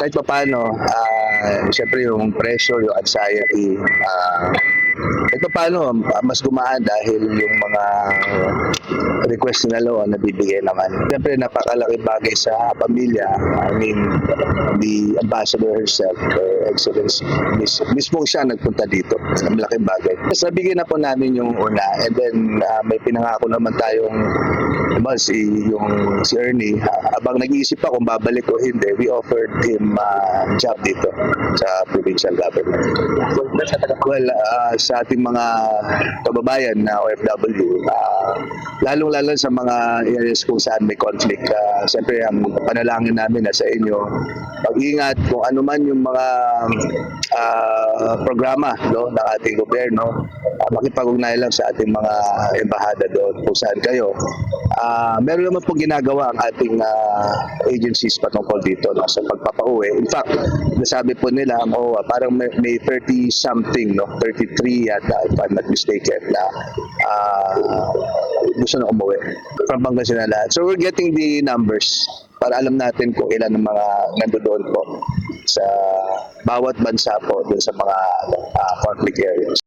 kahit pa paano, siyempre yung pressure, yung anxiety, kahit pa paano, mas gumaan dahil yung mga request nila loan nabibigay naman. Siyempre, napakalaking bagay sa pamilya. I mean, the ambassador herself, Her Excellency, mismo siya nagpunta dito. Malaking bagay. Nabigyan na po namin yung una, and then may pinangako naman tayong si Ernie, abang nag-iisip pa kung babalik o hindi, we offered him job dito sa provincial government. Well, sa ating mga kababayan na OFW, lalong-lalo sa mga areas kung saan may conflict, siyempre ang panalangin namin na sa inyo, pag-ingat kung ano man yung mga programa ng ating gobyerno, makipag-ugnayan lang sa ating mga embahada doon kung saan kayo. Meron naman pong ginagawa ang ating agencies patungkol dito sa pagpapauwi. In fact, nasabi po nila ang OWA, parang may 30-something, 33 yata, if I'm not mistaken, na gusto na umuwi from Pangasinan lahat. So we're getting the numbers para alam natin kung ilan ng mga nandoon po sa bawat bansa po dun sa mga conflict areas.